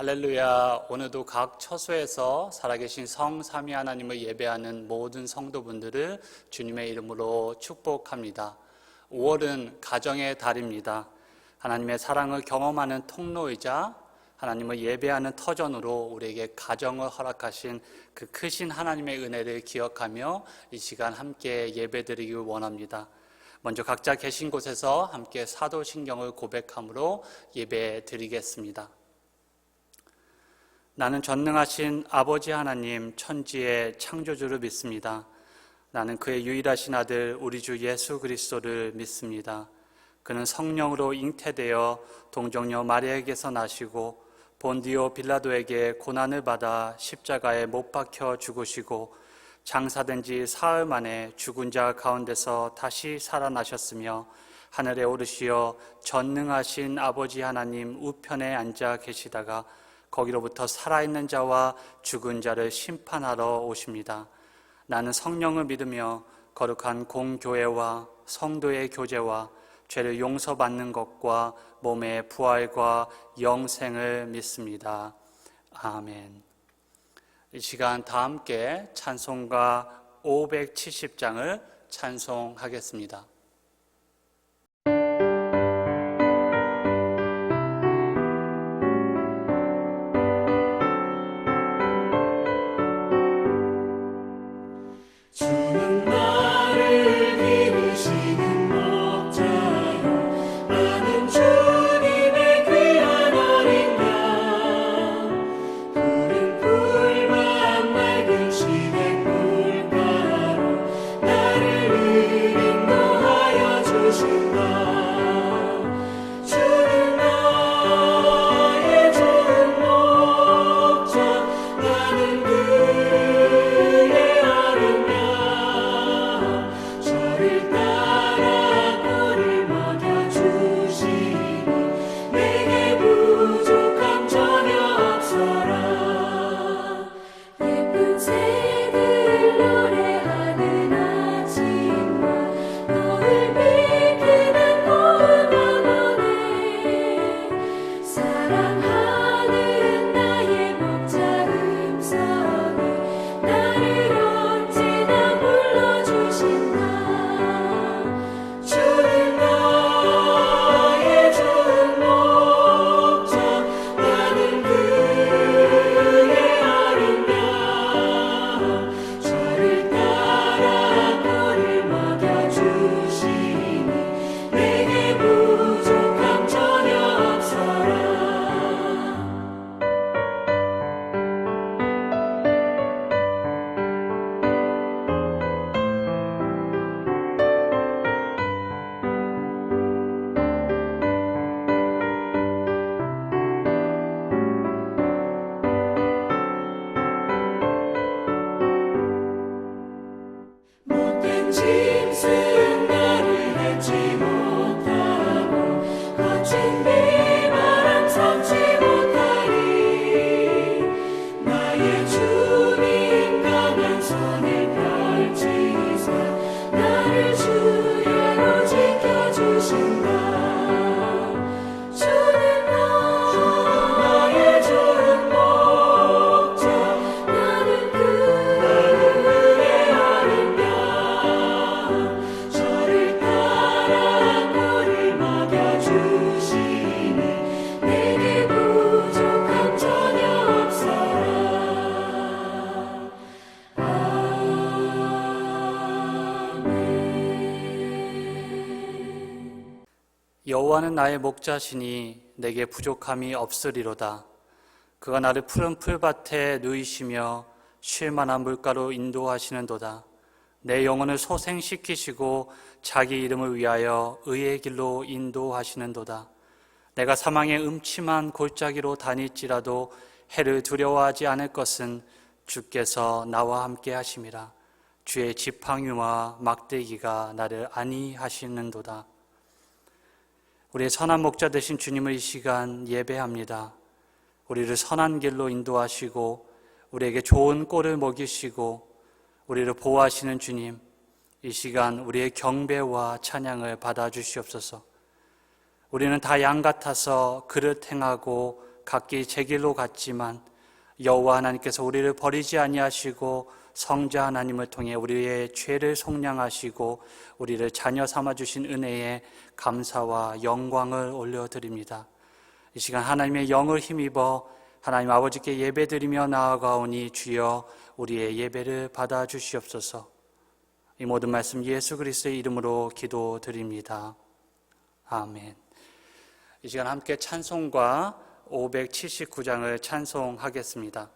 할렐루야. 오늘도 각 처소에서 살아계신 성삼위 하나님을 예배하는 모든 성도분들을 주님의 이름으로 축복합니다. 5월은 가정의 달입니다. 하나님의 사랑을 경험하는 통로이자 하나님을 예배하는 터전으로 우리에게 가정을 허락하신 그 크신 하나님의 은혜를 기억하며 이 시간 함께 예배드리기 원합니다. 먼저 각자 계신 곳에서 함께 사도신경을 고백함으로 예배드리겠습니다. 나는 전능하신 아버지 하나님 천지의 창조주를 믿습니다. 나는 그의 유일하신 아들 우리 주 예수 그리스도를 믿습니다. 그는 성령으로 잉태되어 동정녀 마리아에게서 나시고 본디오 빌라도에게 고난을 받아 십자가에 못 박혀 죽으시고 장사된 지 사흘 만에 죽은 자 가운데서 다시 살아나셨으며 하늘에 오르시어 전능하신 아버지 하나님 우편에 앉아 계시다가 거기로부터 살아있는 자와 죽은 자를 심판하러 오십니다. 나는 성령을 믿으며 거룩한 공교회와 성도의 교제와 죄를 용서받는 것과 몸의 부활과 영생을 믿습니다. 아멘. 이 시간 다 함께 찬송가 570장을 찬송하겠습니다. 여호와는 나의 목자시니 내게 부족함이 없으리로다. 그가 나를 푸른 풀밭에 누이시며 쉴 만한 물가로 인도하시는도다. 내 영혼을 소생시키시고 자기 이름을 위하여 의의 길로 인도하시는도다. 내가 사망의 음침한 골짜기로 다닐지라도 해를 두려워하지 않을 것은 주께서 나와 함께 하심이라. 주의 지팡이와 막대기가 나를 안위하시는도다. 우리의 선한 목자 되신 주님을 이 시간 예배합니다. 우리를 선한 길로 인도하시고 우리에게 좋은 꼴을 먹이시고 우리를 보호하시는 주님, 이 시간 우리의 경배와 찬양을 받아주시옵소서. 우리는 다 양 같아서 그릇 행하고 각기 제 길로 갔지만 여호와 하나님께서 우리를 버리지 아니하시고 성자 하나님을 통해 우리의 죄를 속량하시고 우리를 자녀 삼아 주신 은혜에 감사와 영광을 올려드립니다. 이 시간 하나님의 영을 힘입어 하나님 아버지께 예배드리며 나아가오니 주여 우리의 예배를 받아 주시옵소서. 이 모든 말씀 예수 그리스도의 이름으로 기도드립니다. 아멘. 이 시간 함께 찬송가 579장을 찬송하겠습니다.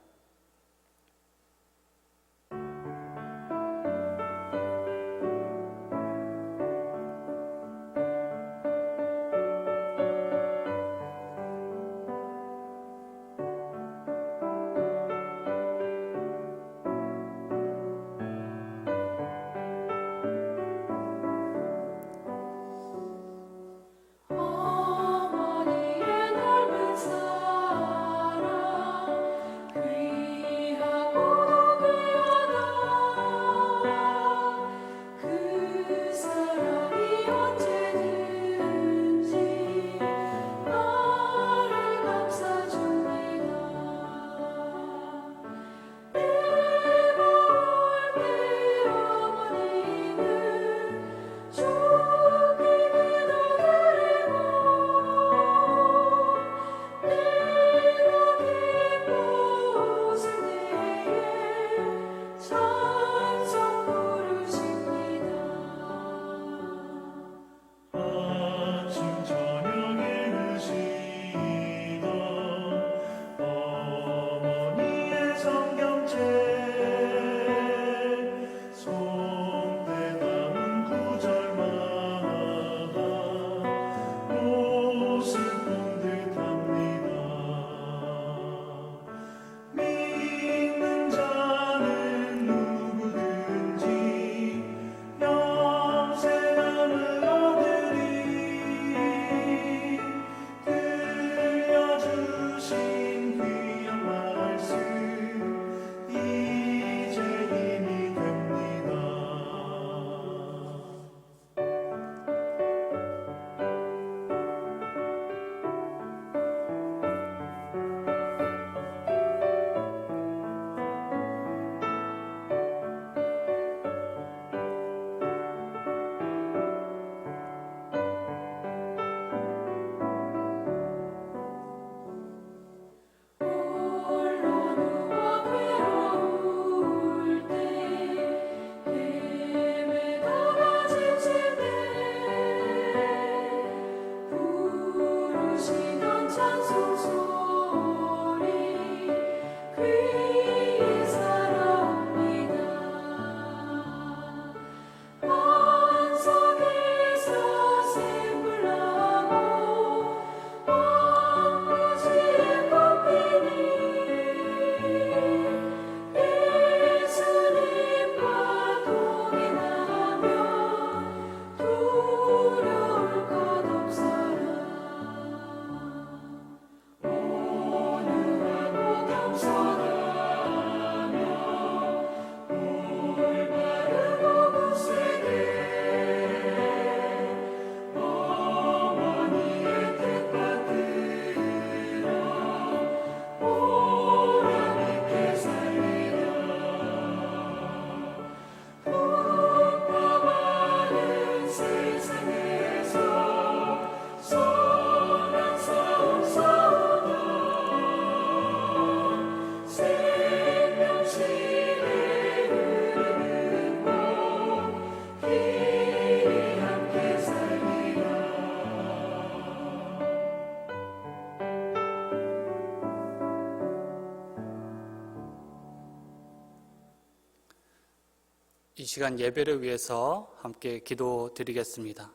이 시간 예배를 위해서 함께 기도드리겠습니다.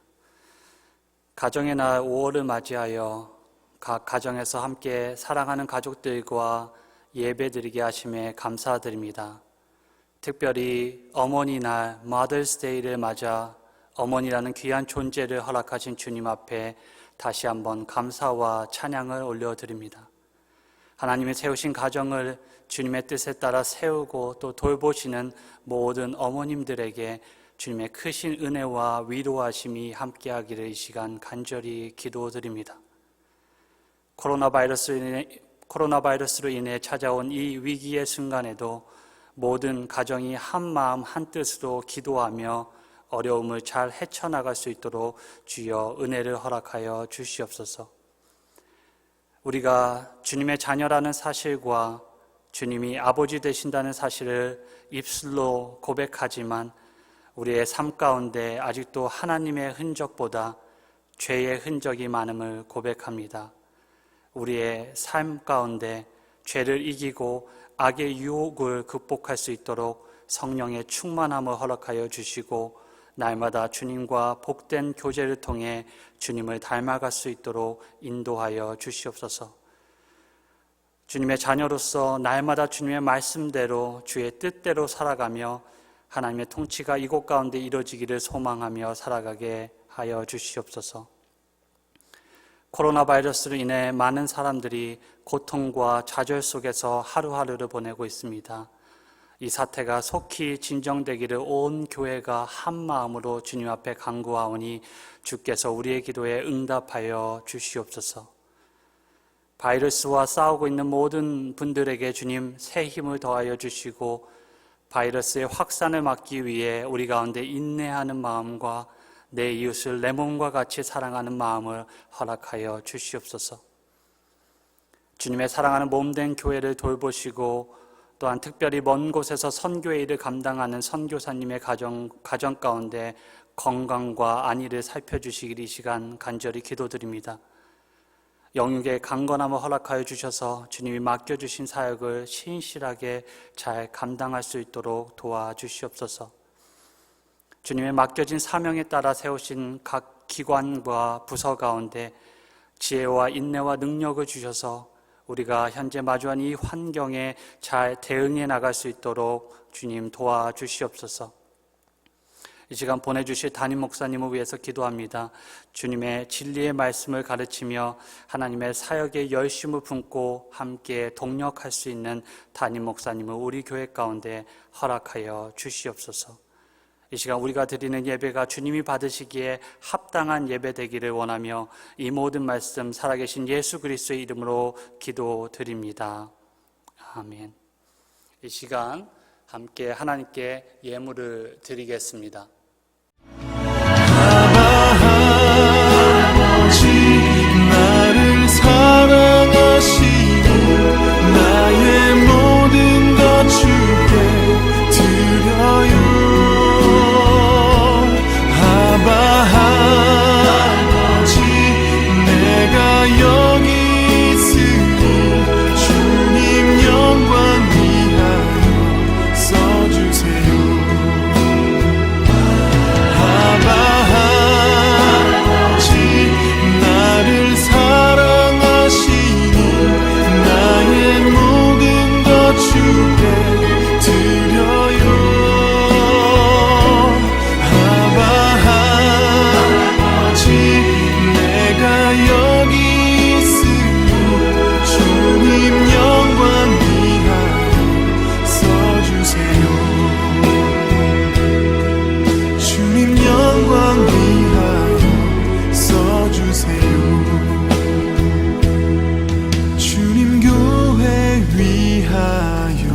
가정의 날 5월을 맞이하여 각 가정에서 함께 사랑하는 가족들과 예배드리게 하심에 감사드립니다. 특별히 어머니 날 Mother's Day를 맞아 어머니라는 귀한 존재를 허락하신 주님 앞에 다시 한번 감사와 찬양을 올려드립니다. 하나님이 세우신 가정을 주님의 뜻에 따라 세우고 또 돌보시는 모든 어머님들에게 주님의 크신 은혜와 위로하심이 함께하기를 이 시간 간절히 기도드립니다. 코로나 바이러스로 인해 찾아온 이 위기의 순간에도 모든 가정이 한 마음 한 뜻으로 기도하며 어려움을 잘 헤쳐나갈 수 있도록 주여 은혜를 허락하여 주시옵소서. 우리가 주님의 자녀라는 사실과 주님이 아버지 되신다는 사실을 입술로 고백하지만 우리의 삶 가운데 아직도 하나님의 흔적보다 죄의 흔적이 많음을 고백합니다. 우리의 삶 가운데 죄를 이기고 악의 유혹을 극복할 수 있도록 성령의 충만함을 허락하여 주시고 날마다 주님과 복된 교제를 통해 주님을 닮아갈 수 있도록 인도하여 주시옵소서. 주님의 자녀로서 날마다 주님의 말씀대로 주의 뜻대로 살아가며 하나님의 통치가 이곳 가운데 이루어지기를 소망하며 살아가게 하여 주시옵소서. 코로나 바이러스로 인해 많은 사람들이 고통과 좌절 속에서 하루하루를 보내고 있습니다. 이 사태가 속히 진정되기를 온 교회가 한 마음으로 주님 앞에 간구하오니 주께서 우리의 기도에 응답하여 주시옵소서. 바이러스와 싸우고 있는 모든 분들에게 주님 새 힘을 더하여 주시고 바이러스의 확산을 막기 위해 우리 가운데 인내하는 마음과 내 이웃을 내 몸과 같이 사랑하는 마음을 허락하여 주시옵소서. 주님의 사랑하는 몸된 교회를 돌보시고 또한 특별히 먼 곳에서 선교의 일을 감당하는 선교사님의 가정 가운데 건강과 안위를 살펴주시길 이 시간 간절히 기도드립니다. 영육의 강건함을 허락하여 주셔서 주님이 맡겨주신 사역을 신실하게 잘 감당할 수 있도록 도와주시옵소서. 주님의 맡겨진 사명에 따라 세우신 각 기관과 부서 가운데 지혜와 인내와 능력을 주셔서 우리가 현재 마주한 이 환경에 잘 대응해 나갈 수 있도록 주님 도와주시옵소서. 이 시간 보내주실 담임 목사님을 위해서 기도합니다. 주님의 진리의 말씀을 가르치며 하나님의 사역에 열심을 품고 함께 동력할 수 있는 담임 목사님을 우리 교회 가운데 허락하여 주시옵소서. 이 시간 우리가 드리는 예배가 주님이 받으시기에 합당한 예배 되기를 원하며 이 모든 말씀 살아계신 예수 그리스도의 이름으로 기도드립니다. 아멘. 이 시간 함께 하나님께 예물을 드리겠습니다. 아버지 나를 사랑하시고 나의 모든 것 주께 드려요. 아버지 내가 여기 있으니 주님 영광 위하여 써주세요. 아버지 나를 사랑하시니 나의 모든 것 주께 드려요. 아버지 내가 여기 있으니 주님 영광 위하여 써주세요. 주님 영광 위하여 써주세요. 주님 교회 위하여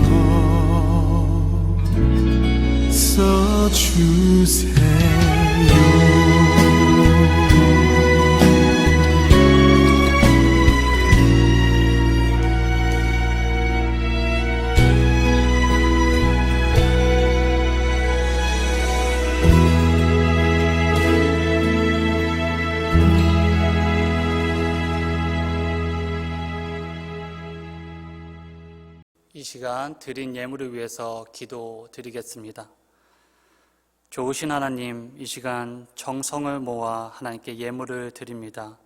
써주세요. 이 시간 드린 예물을 위해서 기도드리겠습니다. 좋으신 하나님, 이 시간 정성을 모아 하나님께 예물을 드립니다.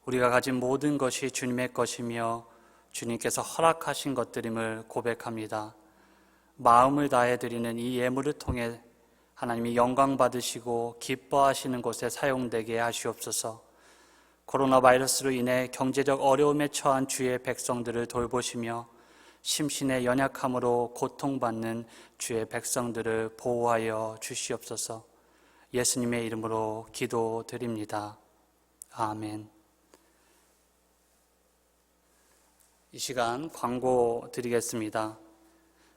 우리가 가진 모든 것이 주님의 것이며 주님께서 허락하신 것들임을 고백합니다. 마음을 다해 드리는 이 예물을 통해 하나님이 영광 받으시고 기뻐하시는 곳에 사용되게 하시옵소서. 코로나 바이러스로 인해 경제적 어려움에 처한 주의 백성들을 돌보시며 심신의 연약함으로 고통받는 주의 백성들을 보호하여 주시옵소서. 예수님의 이름으로 기도드립니다. 아멘. 이 시간 광고 드리겠습니다.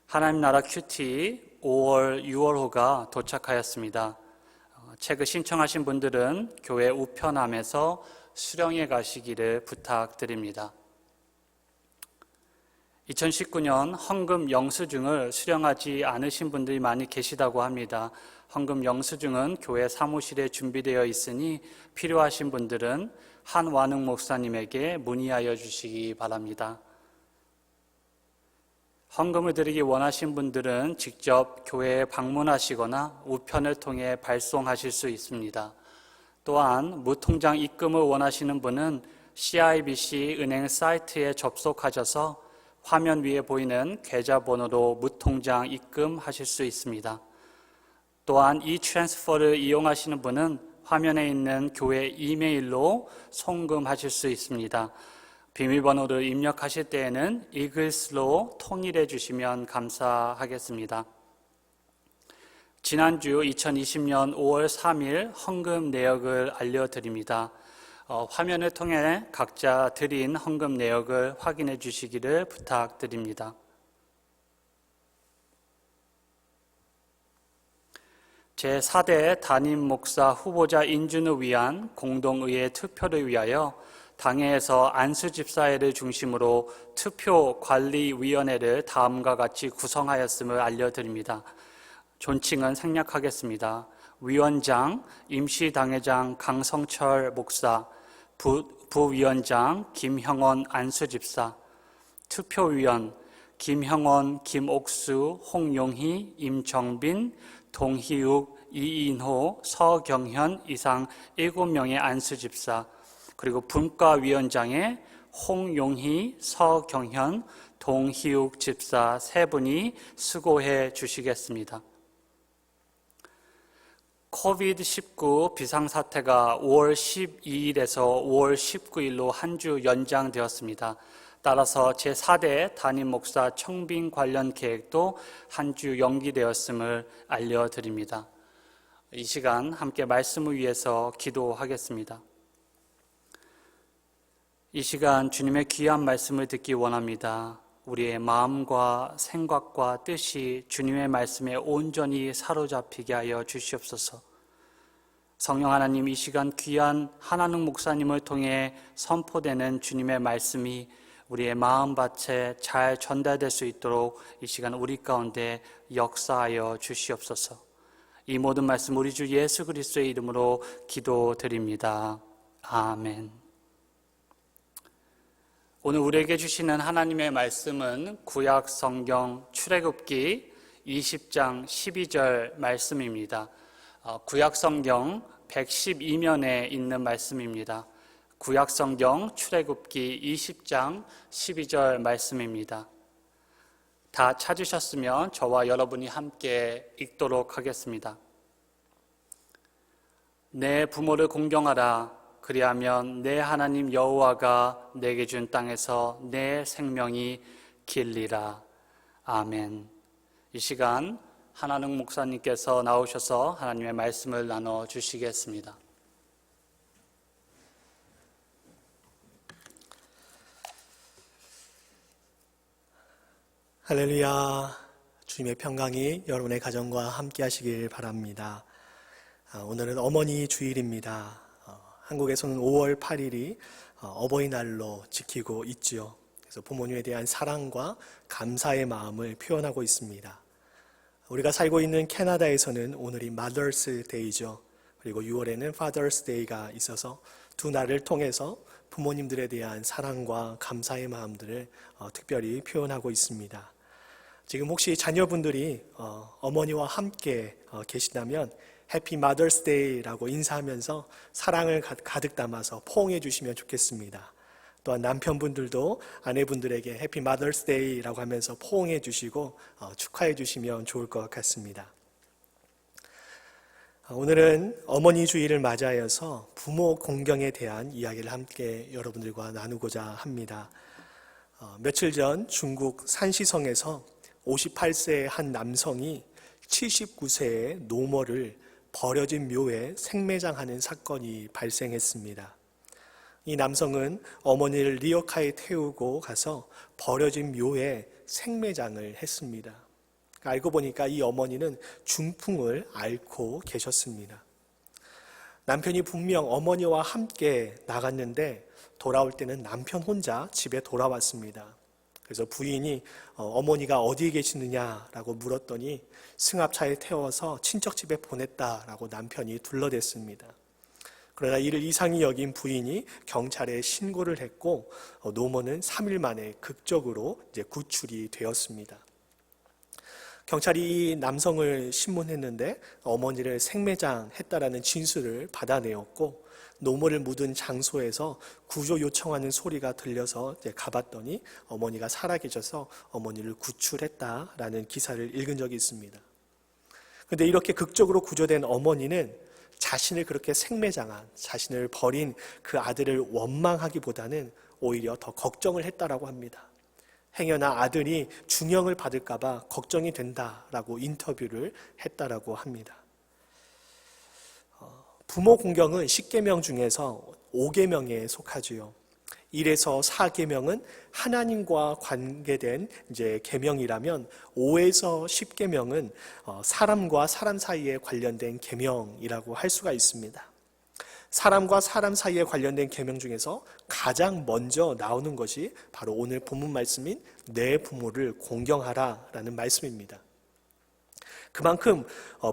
하나님 나라 큐티 5월, 6월호가 도착하였습니다. 책을 신청하신 분들은 교회 우편함에서 수령해 가시기를 부탁드립니다. 2019년 헌금 영수증을 수령하지 않으신 분들이 많이 계시다고 합니다. 헌금 영수증은 교회 사무실에 준비되어 있으니 필요하신 분들은 한완웅 목사님에게 문의하여 주시기 바랍니다. 헌금을 드리기 원하신 분들은 직접 교회에 방문하시거나 우편을 통해 발송하실 수 있습니다. 또한 무통장 입금을 원하시는 분은 CIBC 은행 사이트에 접속하셔서 화면 위에 보이는 계좌번호로 무통장 입금하실 수 있습니다. 또한 이 트랜스퍼를 이용하시는 분은 화면에 있는 교회 이메일로 송금하실 수 있습니다. 비밀번호를 입력하실 때에는 이글스로 통일해 주시면 감사하겠습니다. 지난주 2020년 5월 3일 헌금 내역을 알려드립니다. 화면을 통해 각자 드린 헌금 내역을 확인해 주시기를 부탁드립니다. 제4대 담임 목사 후보자 인준을 위한 공동의회 투표를 위하여 당회에서 안수 집사회를 중심으로 투표관리위원회를 다음과 같이 구성하였음을 알려드립니다. 존칭은 생략하겠습니다. 위원장, 임시당회장 강성철 목사, 부위원장 김형원 안수집사, 투표위원 김형원, 김옥수, 홍용희, 임정빈, 동희욱, 이인호, 서경현 이상 7명의 안수집사, 그리고 분과위원장에 홍용희, 서경현, 동희욱 집사 3분이 수고해 주시겠습니다. 코비드-19 비상사태가 5월 12일에서 5월 19일로 한 주 연장되었습니다. 따라서 제4대 담임 목사 청빙 관련 계획도 한 주 연기되었음을 알려드립니다. 이 시간 함께 말씀을 위해서 기도하겠습니다. 이 시간 주님의 귀한 말씀을 듣기 원합니다. 우리의 마음과 생각과 뜻이 주님의 말씀에 온전히 사로잡히게 하여 주시옵소서. 성령 하나님, 이 시간 귀한 한한웅 목사님을 통해 선포되는 주님의 말씀이 우리의 마음밭에 잘 전달될 수 있도록 이 시간 우리 가운데 역사하여 주시옵소서. 이 모든 말씀 우리 주 예수 그리스도의 이름으로 기도드립니다. 아멘. 오늘 우리에게 주시는 하나님의 말씀은 구약 성경 출애굽기 20장 12절 말씀입니다. 구약 성경 112면에 있는 말씀입니다. 구약 성경 출애굽기 20장 12절 말씀입니다. 다 찾으셨으면 저와 여러분이 함께 읽도록 하겠습니다. 내 부모를 공경하라. 그리하면 내 하나님 여호와가 내게 준 땅에서 내 생명이 길리라. 아멘. 이 시간 한한웅 목사님께서 나오셔서 하나님의 말씀을 나눠 주시겠습니다. 할렐루야. 주님의 평강이 여러분의 가정과 함께 하시길 바랍니다. 오늘은 어머니 주일입니다. 한국에서는 5월 8일이 어버이날로 지키고 있지요. 그래서 부모님에 대한 사랑과 감사의 마음을 표현하고 있습니다. 우리가 살고 있는 캐나다에서는 오늘이 Mother's Day죠. 그리고 6월에는 Father's Day가 있어서 두 날을 통해서 부모님들에 대한 사랑과 감사의 마음들을 특별히 표현하고 있습니다. 지금 혹시 자녀분들이 어머니와 함께 계시다면 해피 마더스 데이라고 인사하면서 사랑을 가득 담아서 포옹해 주시면 좋겠습니다. 또한 남편분들도 아내분들에게 해피 마더스 데이라고 하면서 포옹해 주시고 축하해 주시면 좋을 것 같습니다. 오늘은 어머니 주일을 맞이하여서 부모 공경에 대한 이야기를 함께 여러분들과 나누고자 합니다. 며칠 전 중국 산시성에서 58세의 한 남성이 79세의 노모를 버려진 묘에 생매장하는 사건이 발생했습니다. 이 남성은 어머니를 리어카에 태우고 가서 버려진 묘에 생매장을 했습니다. 알고 보니까 이 어머니는 중풍을 앓고 계셨습니다. 남편이 분명 어머니와 함께 나갔는데 돌아올 때는 남편 혼자 집에 돌아왔습니다. 그래서 부인이 어머니가 어디에 계시느냐라고 물었더니 승합차에 태워서 친척 집에 보냈다라고 남편이 둘러댔습니다. 그러나 이를 이상히 여긴 부인이 경찰에 신고를 했고 노모는 3일 만에 극적으로 이제 구출이 되었습니다. 경찰이 이 남성을 신문했는데 어머니를 생매장했다라는 진술을 받아내었고 노모를 묻은 장소에서 구조 요청하는 소리가 들려서 이제 가봤더니 어머니가 살아계셔서 어머니를 구출했다라는 기사를 읽은 적이 있습니다. 그런데 이렇게 극적으로 구조된 어머니는 자신을 그렇게 생매장한, 자신을 버린 그 아들을 원망하기보다는 오히려 더 걱정을 했다라고 합니다. 행여나 아들이 중형을 받을까 봐 걱정이 된다라고 인터뷰를 했다라고 합니다. 부모 공경은 10계명 중에서 5계명에 속하지요. 1에서 4계명은 하나님과 관계된 이제 계명이라면 5에서 10계명은 사람과 사람 사이에 관련된 계명이라고 할 수가 있습니다. 사람과 사람 사이에 관련된 계명 중에서 가장 먼저 나오는 것이 바로 오늘 본문 말씀인 내 부모를 공경하라라는 말씀입니다. 그만큼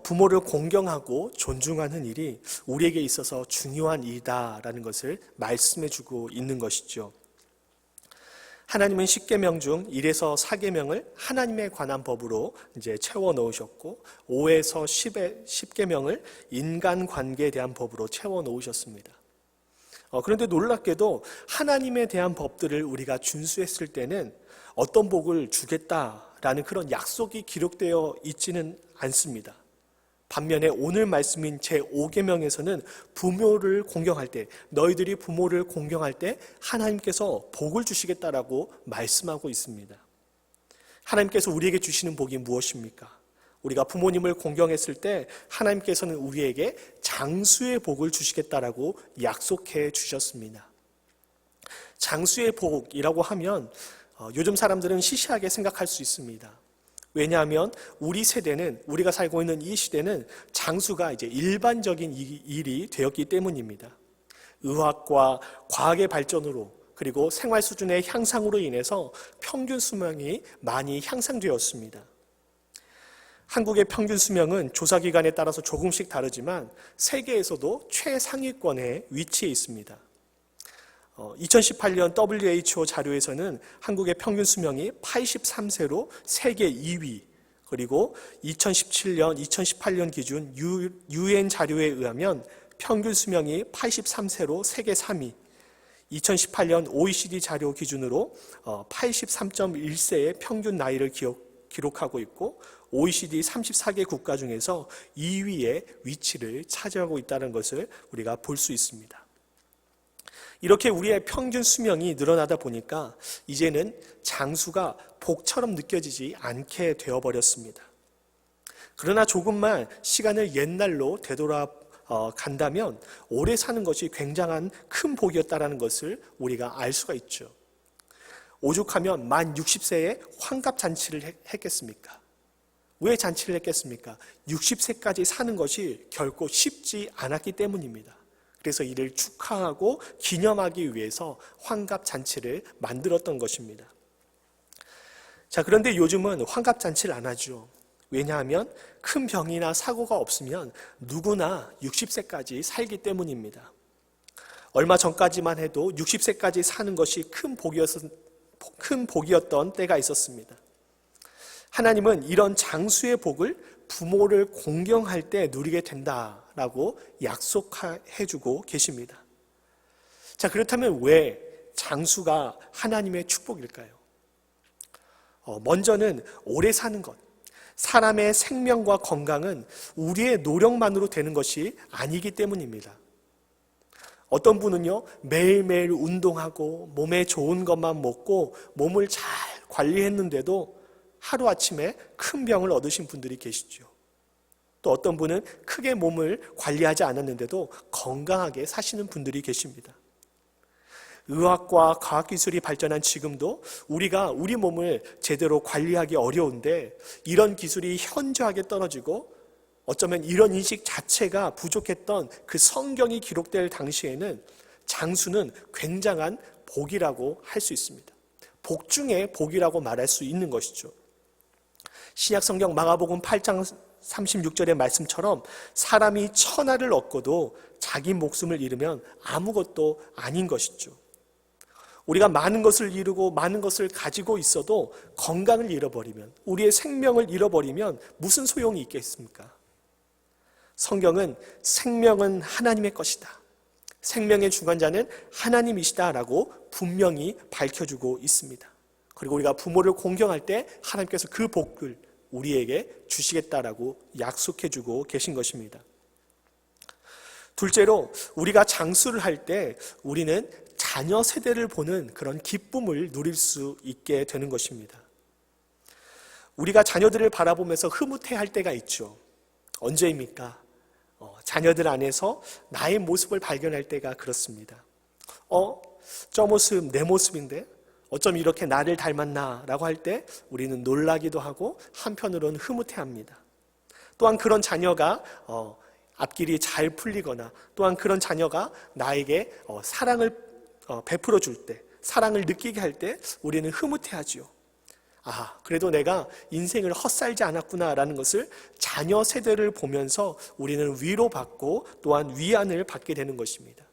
부모를 공경하고 존중하는 일이 우리에게 있어서 중요한 일이다라는 것을 말씀해주고 있는 것이죠. 하나님은 10계명 중 1에서 4계명을 하나님에 관한 법으로 이제 채워 넣으셨고 5에서 10계명을 인간 관계에 대한 법으로 채워 넣으셨습니다. 그런데 놀랍게도 하나님에 대한 법들을 우리가 준수했을 때는 어떤 복을 주겠다라는 그런 약속이 기록되어 있지는 않습니다. 반면에 오늘 말씀인 제5계명에서는 부모를 공경할 때, 너희들이 부모를 공경할 때 하나님께서 복을 주시겠다라고 말씀하고 있습니다. 하나님께서 우리에게 주시는 복이 무엇입니까? 우리가 부모님을 공경했을 때 하나님께서는 우리에게 장수의 복을 주시겠다라고 약속해 주셨습니다. 장수의 복이라고 하면 요즘 사람들은 시시하게 생각할 수 있습니다. 왜냐하면 우리 세대는, 우리가 살고 있는 이 시대는 장수가 이제 일반적인 일이 되었기 때문입니다. 의학과 과학의 발전으로 그리고 생활 수준의 향상으로 인해서 평균 수명이 많이 향상되었습니다. 한국의 평균 수명은 조사기관에 따라서 조금씩 다르지만 세계에서도 최상위권에 위치해 있습니다. 2018년 WHO 자료에서는 한국의 평균 수명이 83세로 세계 2위, 그리고 2017년, 2018년 기준 UN 자료에 의하면 평균 수명이 83세로 세계 3위, 2018년 OECD 자료 기준으로 83.1세의 평균 나이를 기록하고 있고 OECD 34개 국가 중에서 2위의 위치를 차지하고 있다는 것을 우리가 볼 수 있습니다. 이렇게 우리의 평균 수명이 늘어나다 보니까 이제는 장수가 복처럼 느껴지지 않게 되어버렸습니다. 그러나 조금만 시간을 옛날로 되돌아간다면 오래 사는 것이 굉장한 큰 복이었다는 것을 우리가 알 수가 있죠. 오죽하면 만 60세에 환갑잔치를 했겠습니까? 왜 잔치를 했겠습니까? 60세까지 사는 것이 결코 쉽지 않았기 때문입니다. 그래서 이를 축하하고 기념하기 위해서 환갑잔치를 만들었던 것입니다. 자, 그런데 요즘은 환갑잔치를 안 하죠. 왜냐하면 큰 병이나 사고가 없으면 누구나 60세까지 살기 때문입니다. 얼마 전까지만 해도 60세까지 사는 것이 큰 복이었던 때가 있었습니다. 하나님은 이런 장수의 복을 부모를 공경할 때 누리게 된다라고 약속해주고 계십니다. 자, 그렇다면 왜 장수가 하나님의 축복일까요? 먼저는 오래 사는 것. 사람의 생명과 건강은 우리의 노력만으로 되는 것이 아니기 때문입니다. 어떤 분은요, 매일매일 운동하고 몸에 좋은 것만 먹고 몸을 잘 관리했는데도 하루아침에 큰 병을 얻으신 분들이 계시죠. 또 어떤 분은 크게 몸을 관리하지 않았는데도 건강하게 사시는 분들이 계십니다. 의학과 과학기술이 발전한 지금도 우리가 우리 몸을 제대로 관리하기 어려운데 이런 기술이 현저하게 떨어지고 어쩌면 이런 인식 자체가 부족했던 그 성경이 기록될 당시에는 장수는 굉장한 복이라고 할 수 있습니다. 복 중에 복이라고 말할 수 있는 것이죠. 신약성경 마가복음 8장 36절의 말씀처럼 사람이 천하를 얻고도 자기 목숨을 잃으면 아무것도 아닌 것이죠. 우리가 많은 것을 이루고 많은 것을 가지고 있어도 건강을 잃어버리면, 우리의 생명을 잃어버리면 무슨 소용이 있겠습니까? 성경은 생명은 하나님의 것이다, 생명의 주관자는 하나님이시다라고 분명히 밝혀주고 있습니다. 그리고 우리가 부모를 공경할 때 하나님께서 그 복을 우리에게 주시겠다라고 약속해주고 계신 것입니다. 둘째로, 우리가 장수를 할 때 우리는 자녀 세대를 보는 그런 기쁨을 누릴 수 있게 되는 것입니다. 우리가 자녀들을 바라보면서 흐뭇해할 때가 있죠. 언제입니까? 자녀들 안에서 나의 모습을 발견할 때가 그렇습니다. 저 모습 내 모습인데 어쩜 이렇게 나를 닮았나 라고 할 때 우리는 놀라기도 하고 한편으로는 흐뭇해합니다. 또한 그런 자녀가 앞길이 잘 풀리거나 또한 그런 자녀가 나에게 사랑을 베풀어 줄 때, 사랑을 느끼게 할 때 우리는 흐뭇해하지요. 그래도 내가 인생을 헛살지 않았구나라는 것을 자녀 세대를 보면서 우리는 위로받고 또한 위안을 받게 되는 것입니다.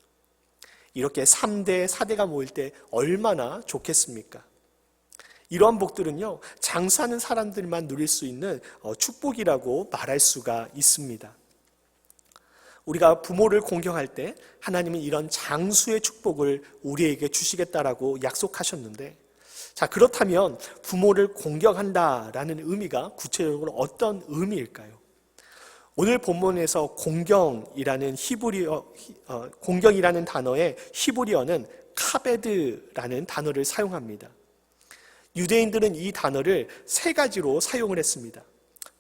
이렇게 3대, 4대가 모일 때 얼마나 좋겠습니까? 이러한 복들은요, 장수하는 사람들만 누릴 수 있는 축복이라고 말할 수가 있습니다. 우리가 부모를 공경할 때 하나님은 이런 장수의 축복을 우리에게 주시겠다라고 약속하셨는데, 자, 그렇다면 부모를 공경한다라는 의미가 구체적으로 어떤 의미일까요? 오늘 본문에서 공경이라는 단어의 히브리어는 카베드라는 단어를 사용합니다. 유대인들은 이 단어를 3가지로 사용을 했습니다.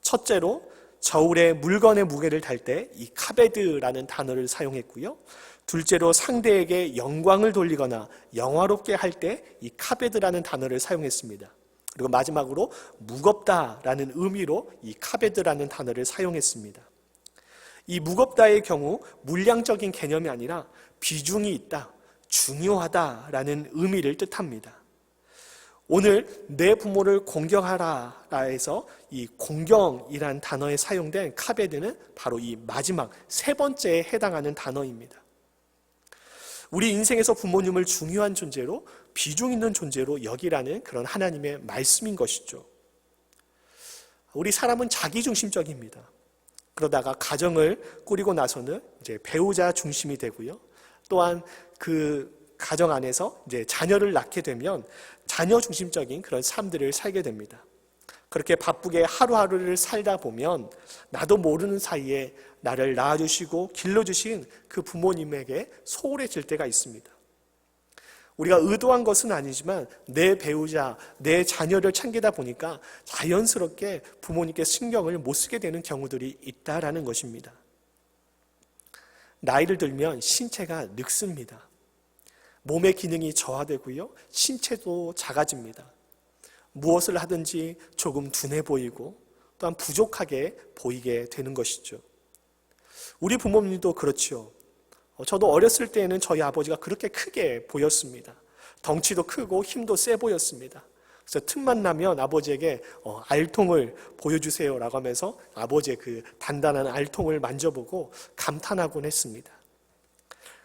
첫째로, 저울에 물건의 무게를 달 때 이 카베드라는 단어를 사용했고요. 둘째로, 상대에게 영광을 돌리거나 영화롭게 할 때 이 카베드라는 단어를 사용했습니다. 그리고 마지막으로 무겁다라는 의미로 이 카베드라는 단어를 사용했습니다. 이 무겁다의 경우 물량적인 개념이 아니라 비중이 있다, 중요하다라는 의미를 뜻합니다. 오늘 내 부모를 공경하라 해서 이 공경이란 단어에 사용된 카베드는 바로 이 마지막 3번째에 해당하는 단어입니다. 우리 인생에서 부모님을 중요한 존재로, 비중 있는 존재로 여기라는 그런 하나님의 말씀인 것이죠. 우리 사람은 자기중심적입니다. 그러다가 가정을 꾸리고 나서는 이제 배우자 중심이 되고요. 또한 그 가정 안에서 이제 자녀를 낳게 되면 자녀 중심적인 그런 삶들을 살게 됩니다. 그렇게 바쁘게 하루하루를 살다 보면 나도 모르는 사이에 나를 낳아주시고 길러주신 그 부모님에게 소홀해질 때가 있습니다. 우리가 의도한 것은 아니지만 내 배우자, 내 자녀를 챙기다 보니까 자연스럽게 부모님께 신경을 못 쓰게 되는 경우들이 있다라는 것입니다. 나이를 들면 신체가 늙습니다. 몸의 기능이 저하되고요, 신체도 작아집니다. 무엇을 하든지 조금 둔해 보이고 또한 부족하게 보이게 되는 것이죠. 우리 부모님도 그렇죠. 저도 어렸을 때에는 저희 아버지가 그렇게 크게 보였습니다. 덩치도 크고 힘도 세 보였습니다. 그래서 틈만 나면 아버지에게 알통을 보여주세요라고 하면서 아버지의 그 단단한 알통을 만져보고 감탄하곤 했습니다.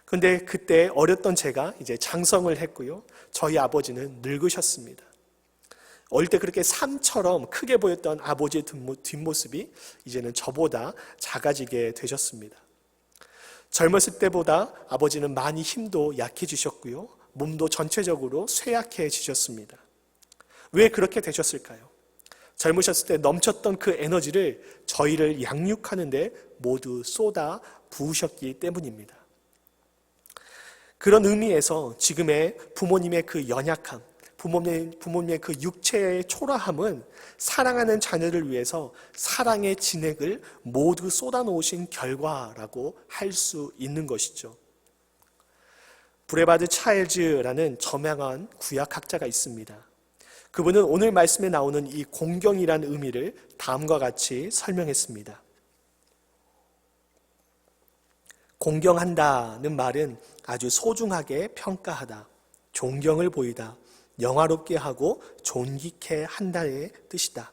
그런데 그때 어렸던 제가 이제 장성을 했고요. 저희 아버지는 늙으셨습니다. 어릴 때 그렇게 산처럼 크게 보였던 아버지의 뒷모습이 이제는 저보다 작아지게 되셨습니다. 젊었을 때보다 아버지는 많이 힘도 약해지셨고요. 몸도 전체적으로 쇠약해지셨습니다. 왜 그렇게 되셨을까요? 젊으셨을 때 넘쳤던 그 에너지를 저희를 양육하는 데 모두 쏟아 부으셨기 때문입니다. 그런 의미에서 지금의 부모님의 그 연약함, 부모님의 그 육체의 초라함은 사랑하는 자녀를 위해서 사랑의 진액을 모두 쏟아놓으신 결과라고 할 수 있는 것이죠. 브레바드 차일즈라는 저명한 구약학자가 있습니다. 그분은 오늘 말씀에 나오는 이 공경이라는 의미를 다음과 같이 설명했습니다. 공경한다는 말은 아주 소중하게 평가하다, 존경을 보이다, 영화롭게 하고 존귀케 한다의 뜻이다.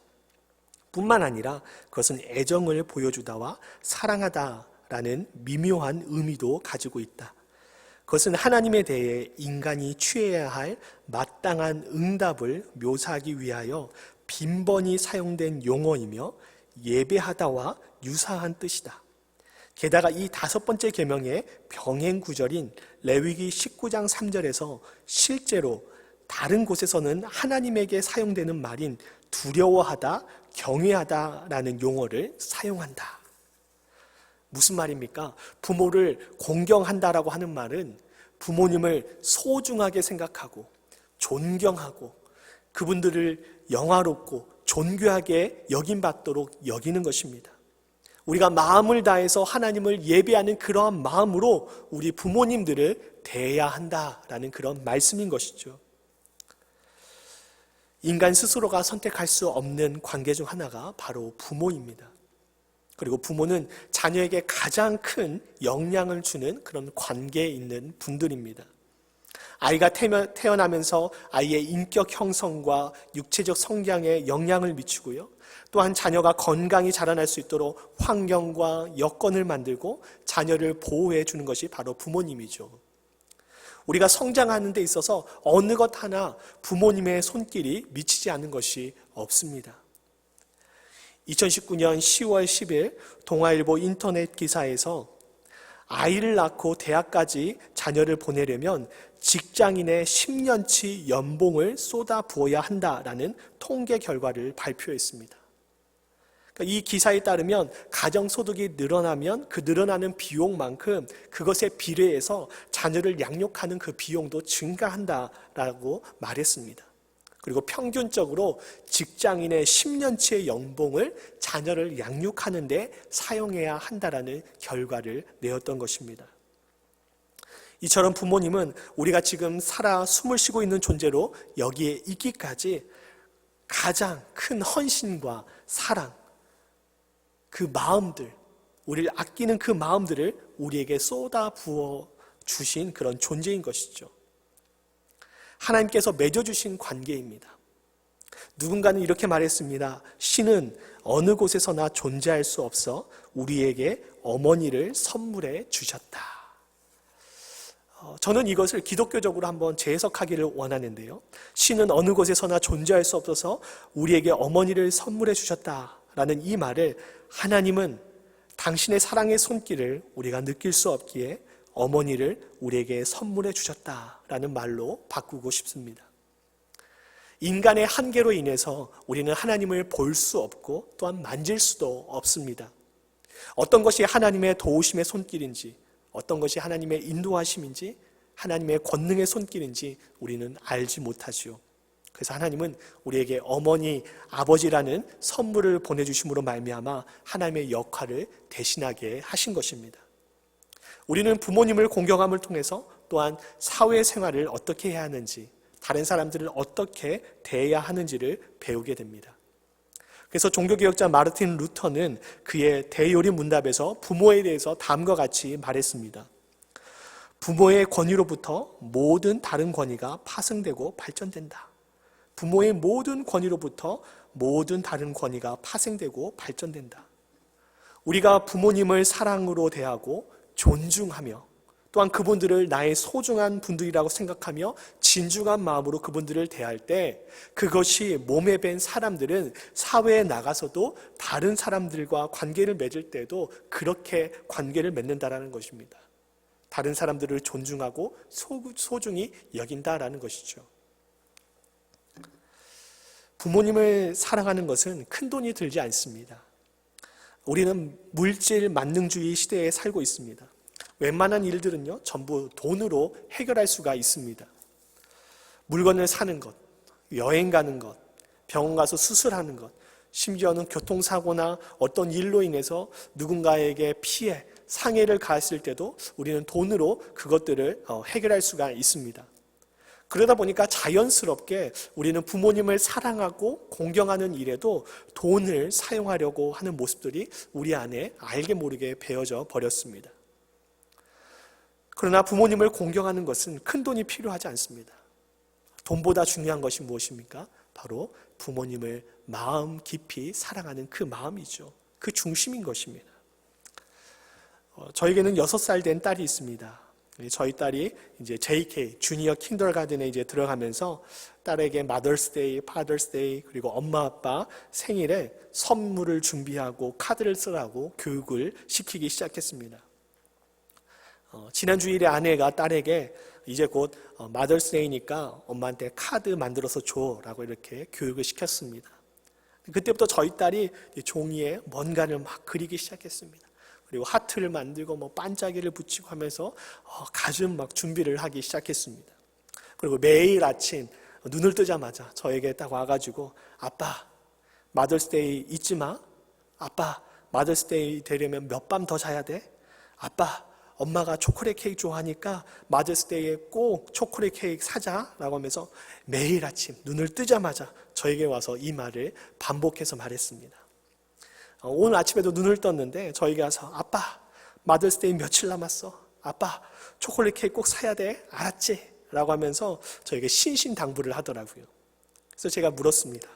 뿐만 아니라 그것은 애정을 보여주다와 사랑하다라는 미묘한 의미도 가지고 있다. 그것은 하나님에 대해 인간이 취해야 할 마땅한 응답을 묘사하기 위하여 빈번히 사용된 용어이며 예배하다와 유사한 뜻이다. 게다가 이 5번째 계명의 병행 구절인 레위기 19장 3절에서 실제로 다른 곳에서는 하나님에게 사용되는 말인 두려워하다, 경외하다라는 용어를 사용한다. 무슨 말입니까? 부모를 공경한다라고 하는 말은 부모님을 소중하게 생각하고 존경하고 그분들을 영화롭고 존귀하게 여김받도록 여기는 것입니다. 우리가 마음을 다해서 하나님을 예배하는 그러한 마음으로 우리 부모님들을 대해야 한다라는 그런 말씀인 것이죠. 인간 스스로가 선택할 수 없는 관계 중 하나가 바로 부모입니다. 그리고 부모는 자녀에게 가장 큰 영향을 주는 그런 관계에 있는 분들입니다. 아이가 태어나면서 아이의 인격 형성과 육체적 성장에 영향을 미치고요. 또한 자녀가 건강히 자라날 수 있도록 환경과 여건을 만들고 자녀를 보호해 주는 것이 바로 부모님이죠. 우리가 성장하는 데 있어서 어느 것 하나 부모님의 손길이 미치지 않는 것이 없습니다. 2019년 10월 10일 동아일보 인터넷 기사에서 아이를 낳고 대학까지 자녀를 보내려면 직장인의 10년치 연봉을 쏟아 부어야 한다라는 통계 결과를 발표했습니다. 이 기사에 따르면 가정소득이 늘어나면 그 늘어나는 비용만큼 그것에 비례해서 자녀를 양육하는 그 비용도 증가한다라고 말했습니다. 그리고 평균적으로 직장인의 10년치의 연봉을 자녀를 양육하는 데 사용해야 한다라는 결과를 내었던 것입니다. 이처럼 부모님은 우리가 지금 살아 숨을 쉬고 있는 존재로 여기에 있기까지 가장 큰 헌신과 사랑, 그 마음들, 우리를 아끼는 그 마음들을 우리에게 쏟아 부어 주신 그런 존재인 것이죠. 하나님께서 맺어주신 관계입니다. 누군가는 이렇게 말했습니다. 신은 어느 곳에서나 존재할 수 없어 우리에게 어머니를 선물해 주셨다. 저는 이것을 기독교적으로 한번 재해석하기를 원하는데요. 신은 어느 곳에서나 존재할 수 없어서 우리에게 어머니를 선물해 주셨다라는 이 말을 하나님은 당신의 사랑의 손길을 우리가 느낄 수 없기에 어머니를 우리에게 선물해 주셨다라는 말로 바꾸고 싶습니다. 인간의 한계로 인해서 우리는 하나님을 볼 수 없고 또한 만질 수도 없습니다. 어떤 것이 하나님의 도우심의 손길인지, 어떤 것이 하나님의 인도하심인지, 하나님의 권능의 손길인지 우리는 알지 못하지요. 그래서 하나님은 우리에게 어머니, 아버지라는 선물을 보내주심으로 말미암아 하나님의 역할을 대신하게 하신 것입니다. 우리는 부모님을 공경함을 통해서 또한 사회생활을 어떻게 해야 하는지, 다른 사람들을 어떻게 대해야 하는지를 배우게 됩니다. 그래서 종교개혁자 마르틴 루터는 그의 대요리 문답에서 부모에 대해서 다음과 같이 말했습니다. 부모의 권위로부터 모든 다른 권위가 파생되고 발전된다. 부모의 모든 권위로부터 모든 다른 권위가 파생되고 발전된다. 우리가 부모님을 사랑으로 대하고 존중하며 또한 그분들을 나의 소중한 분들이라고 생각하며 진중한 마음으로 그분들을 대할 때 그것이 몸에 밴 사람들은 사회에 나가서도 다른 사람들과 관계를 맺을 때도 그렇게 관계를 맺는다라는 것입니다. 다른 사람들을 존중하고 소중히 여긴다라는 것이죠. 부모님을 사랑하는 것은 큰 돈이 들지 않습니다. 우리는 물질 만능주의 시대에 살고 있습니다. 웬만한 일들은요, 전부 돈으로 해결할 수가 있습니다. 물건을 사는 것, 여행 가는 것, 병원 가서 수술하는 것, 심지어는 교통사고나 어떤 일로 인해서 누군가에게 피해 상해를 가했을 때도 우리는 돈으로 그것들을 해결할 수가 있습니다. 그러다 보니까 자연스럽게 우리는 부모님을 사랑하고 공경하는 일에도 돈을 사용하려고 하는 모습들이 우리 안에 알게 모르게 배어져 버렸습니다. 그러나 부모님을 공경하는 것은 큰 돈이 필요하지 않습니다. 돈보다 중요한 것이 무엇입니까? 바로 부모님을 마음 깊이 사랑하는 그 마음이죠. 그 중심인 것입니다. 저에게는 6살 된 딸이 있습니다. 저희 딸이 이제 JK, 주니어 킨더가든에 이제 들어가면서 딸에게 마더스데이, 파더스데이, 그리고 엄마 아빠 생일에 선물을 준비하고 카드를 쓰라고 교육을 시키기 시작했습니다. 지난 주일에 아내가 딸에게 이제 곧 마더스데이니까 엄마한테 카드 만들어서 줘라고 이렇게 교육을 시켰습니다. 그때부터 저희 딸이 종이에 뭔가를 막 그리기 시작했습니다. 그리고 하트를 만들고 반짝이를 붙이고 하면서 가슴 막 준비를 하기 시작했습니다. 그리고 매일 아침 눈을 뜨자마자 저에게 딱 와가지고 아빠 마더스데이 잊지 마. 아빠 마더스데이 되려면 몇 밤 더 자야 돼. 아빠 엄마가 초콜릿 케이크 좋아하니까 마더스데이에 꼭 초콜릿 케이크 사자라고 하면서 매일 아침 눈을 뜨자마자 저에게 와서 이 말을 반복해서 말했습니다. 오늘 아침에도 눈을 떴는데 저에게 와서 아빠 마더스데이 며칠 남았어. 아빠 초콜릿 케이크 꼭 사야 돼. 알았지? 라고 하면서 저에게 신신당부를 하더라고요. 그래서 제가 물었습니다.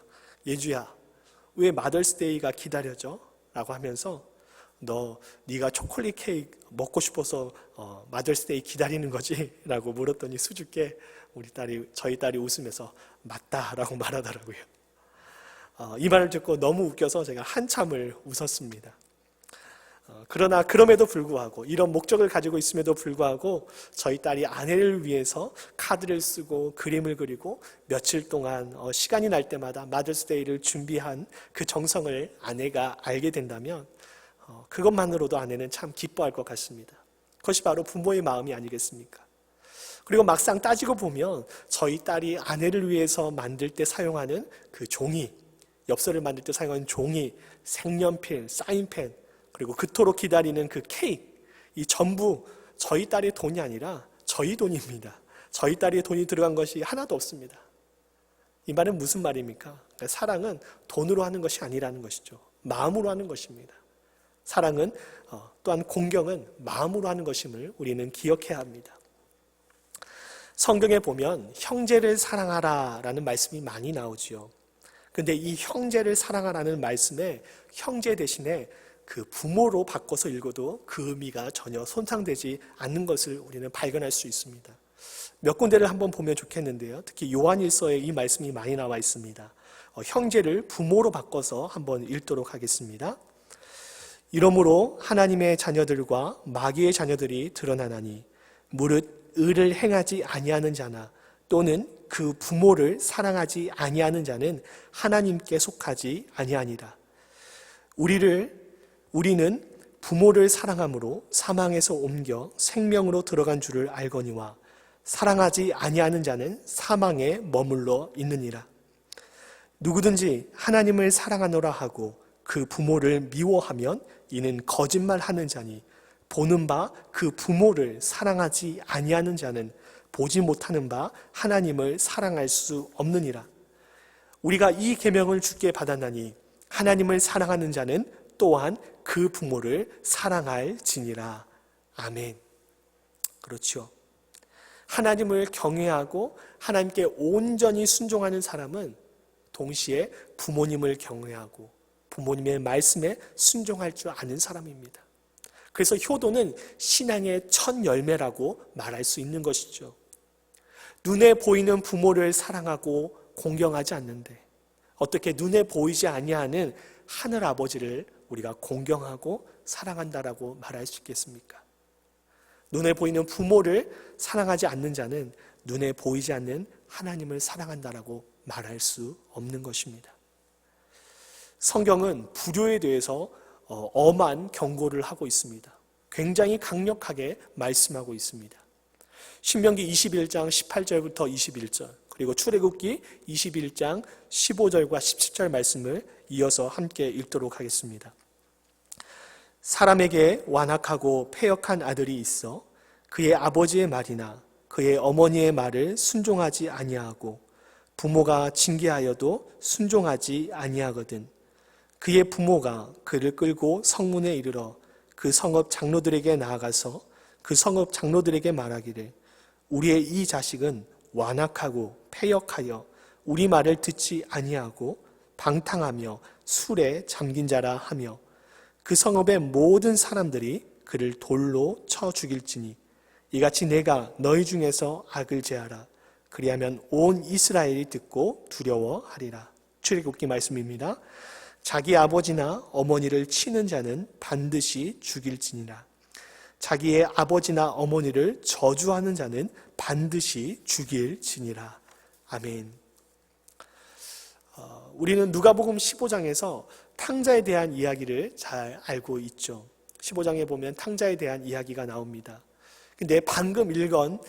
예주야 왜 마더스데이가 기다려져? 라고 하면서 네가 초콜릿 케이크 먹고 싶어서 마더스데이 기다리는 거지? 라고 물었더니 수줍게 저희 딸이 웃으면서 맞다라고 말하더라고요. 이 말을 듣고 너무 웃겨서 제가 한참을 웃었습니다. 그러나 그럼에도 불구하고 이런 목적을 가지고 있음에도 불구하고 저희 딸이 아내를 위해서 카드를 쓰고 그림을 그리고 며칠 동안 시간이 날 때마다 마더스데이를 준비한 그 정성을 아내가 알게 된다면 그것만으로도 아내는 참 기뻐할 것 같습니다. 그것이 바로 부모의 마음이 아니겠습니까? 그리고 막상 따지고 보면 저희 딸이 아내를 위해서 만들 때 사용하는 그 종이, 엽서를 만들 때 사용하는 종이, 색연필, 사인펜, 그리고 그토록 기다리는 그 케이크, 이 전부 저희 딸의 돈이 아니라 저희 돈입니다. 저희 딸의 돈이 들어간 것이 하나도 없습니다. 이 말은 무슨 말입니까? 사랑은 돈으로 하는 것이 아니라는 것이죠. 마음으로 하는 것입니다. 사랑은 또한 공경은 마음으로 하는 것임을 우리는 기억해야 합니다. 성경에 보면 형제를 사랑하라라는 말씀이 많이 나오지요. 근데 이 형제를 사랑하라는 말씀에 형제 대신에 그 부모로 바꿔서 읽어도 그 의미가 전혀 손상되지 않는 것을 우리는 발견할 수 있습니다. 몇 군데를 한번 보면 좋겠는데요. 특히 요한일서에 이 말씀이 많이 나와 있습니다. 형제를 부모로 바꿔서 한번 읽도록 하겠습니다. 이러므로 하나님의 자녀들과 마귀의 자녀들이 드러나나니 무릇 의를 행하지 아니하는 자나 또는 그 부모를 사랑하지 아니하는 자는 하나님께 속하지 아니하니라. 우리는 부모를 사랑함으로 사망에서 옮겨 생명으로 들어간 줄을 알거니와 사랑하지 아니하는 자는 사망에 머물러 있느니라. 누구든지 하나님을 사랑하노라 하고 그 부모를 미워하면 이는 거짓말하는 자니 보는 바 그 부모를 사랑하지 아니하는 자는 보지 못하는 바 하나님을 사랑할 수 없느니라. 우리가 이 계명을 주께 받았나니 하나님을 사랑하는 자는 또한 그 부모를 사랑할지니라. 아멘. 그렇죠. 하나님을 경외하고 하나님께 온전히 순종하는 사람은 동시에 부모님을 경외하고 부모님의 말씀에 순종할 줄 아는 사람입니다. 그래서 효도는 신앙의 첫 열매라고 말할 수 있는 것이죠. 눈에 보이는 부모를 사랑하고 공경하지 않는데 어떻게 눈에 보이지 아니하는 하늘 아버지를 우리가 공경하고 사랑한다라고 말할 수 있겠습니까? 눈에 보이는 부모를 사랑하지 않는 자는 눈에 보이지 않는 하나님을 사랑한다라고 말할 수 없는 것입니다. 성경은 불효에 대해서 엄한 경고를 하고 있습니다. 굉장히 강력하게 말씀하고 있습니다. 신명기 21장 18절부터 21절 그리고 출애굽기 21장 15절과 17절 말씀을 이어서 함께 읽도록 하겠습니다. 사람에게 완악하고 패역한 아들이 있어 그의 아버지의 말이나 그의 어머니의 말을 순종하지 아니하고 부모가 징계하여도 순종하지 아니하거든. 그의 부모가 그를 끌고 성문에 이르러 그 성읍 장로들에게 나아가서 그 성읍 장로들에게 말하기를 우리의 이 자식은 완악하고 패역하여 우리 말을 듣지 아니하고 방탕하며 술에 잠긴 자라 하며 그 성읍의 모든 사람들이 그를 돌로 쳐 죽일지니 이같이 내가 너희 중에서 악을 제하라. 그리하면 온 이스라엘이 듣고 두려워하리라. 출애굽기 말씀입니다. 자기 아버지나 어머니를 치는 자는 반드시 죽일지니라. 자기의 아버지나 어머니를 저주하는 자는 반드시 죽일지니라. 아멘. 우리는 누가복음 15장에서 탕자에 대한 이야기를 잘 알고 있죠. 15장에 보면 탕자에 대한 이야기가 나옵니다. 근데 방금 읽은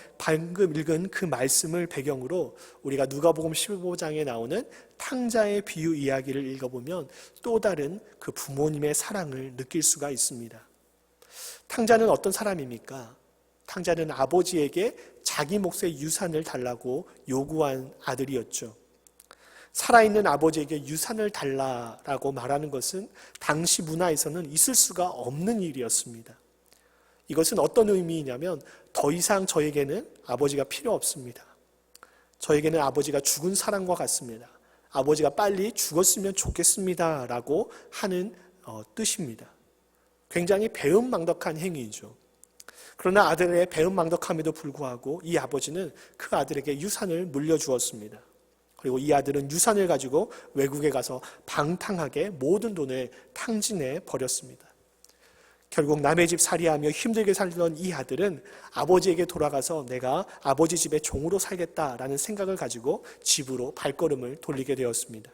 그 말씀을 배경으로 우리가 누가복음 15장에 나오는 탕자의 비유 이야기를 읽어보면 또 다른 그 부모님의 사랑을 느낄 수가 있습니다. 탕자는 어떤 사람입니까? 탕자는 아버지에게 자기 몫의 유산을 달라고 요구한 아들이었죠. 살아있는 아버지에게 유산을 달라라고 말하는 것은 당시 문화에서는 있을 수가 없는 일이었습니다. 이것은 어떤 의미이냐면 더 이상 저에게는 아버지가 필요 없습니다. 저에게는 아버지가 죽은 사람과 같습니다. 아버지가 빨리 죽었으면 좋겠습니다 라고 하는 뜻입니다. 굉장히 배은망덕한 행위이죠. 그러나 아들의 배은망덕함에도 불구하고 이 아버지는 그 아들에게 유산을 물려주었습니다. 그리고 이 아들은 유산을 가지고 외국에 가서 방탕하게 모든 돈을 탕진해 버렸습니다. 결국 남의 집 살이하며 힘들게 살던 이 아들은 아버지에게 돌아가서 내가 아버지 집에 종으로 살겠다라는 생각을 가지고 집으로 발걸음을 돌리게 되었습니다.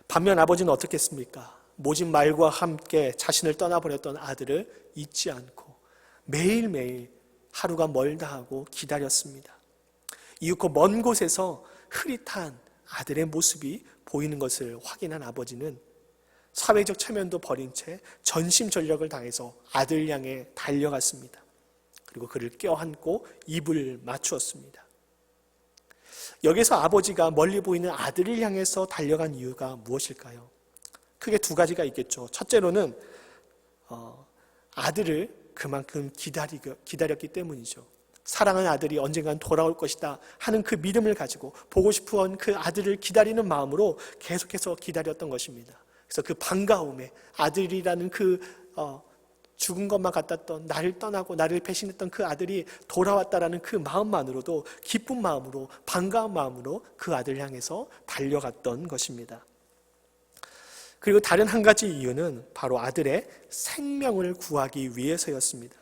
반면 아버지는 어떻게 했습니까? 모진 말과 함께 자신을 떠나버렸던 아들을 잊지 않고 매일매일 하루가 멀다 하고 기다렸습니다. 이윽고 먼 곳에서 흐릿한 아들의 모습이 보이는 것을 확인한 아버지는 사회적 체면도 버린 채 전심전력을 다해서 아들 향해 달려갔습니다. 그리고 그를 껴안고 입을 맞추었습니다. 여기서 아버지가 멀리 보이는 아들을 향해서 달려간 이유가 무엇일까요? 크게 두 가지가 있겠죠. 첫째로는 아들을 그만큼 기다렸기 때문이죠. 사랑하는 아들이 언젠간 돌아올 것이다 하는 그 믿음을 가지고 보고 싶은 그 아들을 기다리는 마음으로 계속해서 기다렸던 것입니다. 그래서 그 반가움에 아들이라는 그 죽은 것만 같았던 나를 떠나고 나를 배신했던 그 아들이 돌아왔다라는 그 마음만으로도 기쁜 마음으로 반가운 마음으로 그 아들 향해서 달려갔던 것입니다. 그리고 다른 한 가지 이유는 바로 아들의 생명을 구하기 위해서였습니다.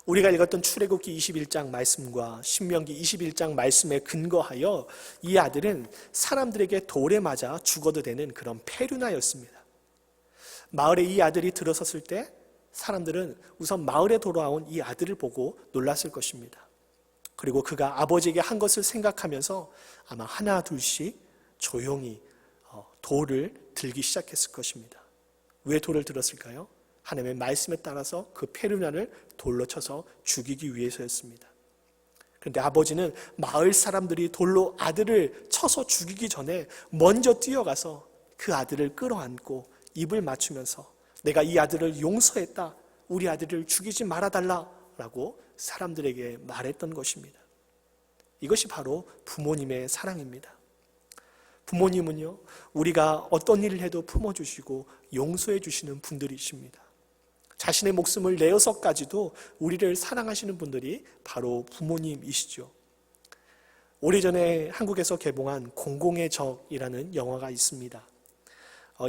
우리가 읽었던 출애굽기 21장 말씀과 신명기 21장 말씀에 근거하여 이 아들은 사람들에게 돌에 맞아 죽어도 되는 그런 페류나였습니다. 마을에 이 아들이 들어섰을 때 사람들은 우선 마을에 돌아온 이 아들을 보고 놀랐을 것입니다. 그리고 그가 아버지에게 한 것을 생각하면서 아마 하나 둘씩 조용히 돌을 들기 시작했을 것입니다. 왜 돌을 들었을까요? 하나님의 말씀에 따라서 그 페류난을 돌로 쳐서 죽이기 위해서였습니다. 그런데 아버지는 마을 사람들이 돌로 아들을 쳐서 죽이기 전에 먼저 뛰어가서 그 아들을 끌어안고 입을 맞추면서 내가 이 아들을 용서했다. 우리 아들을 죽이지 말아달라라고 사람들에게 말했던 것입니다. 이것이 바로 부모님의 사랑입니다. 부모님은요, 우리가 어떤 일을 해도 품어주시고 용서해 주시는 분들이십니다. 자신의 목숨을 내어서까지도 우리를 사랑하시는 분들이 바로 부모님이시죠. 오래전에 한국에서 개봉한 공공의 적이라는 영화가 있습니다.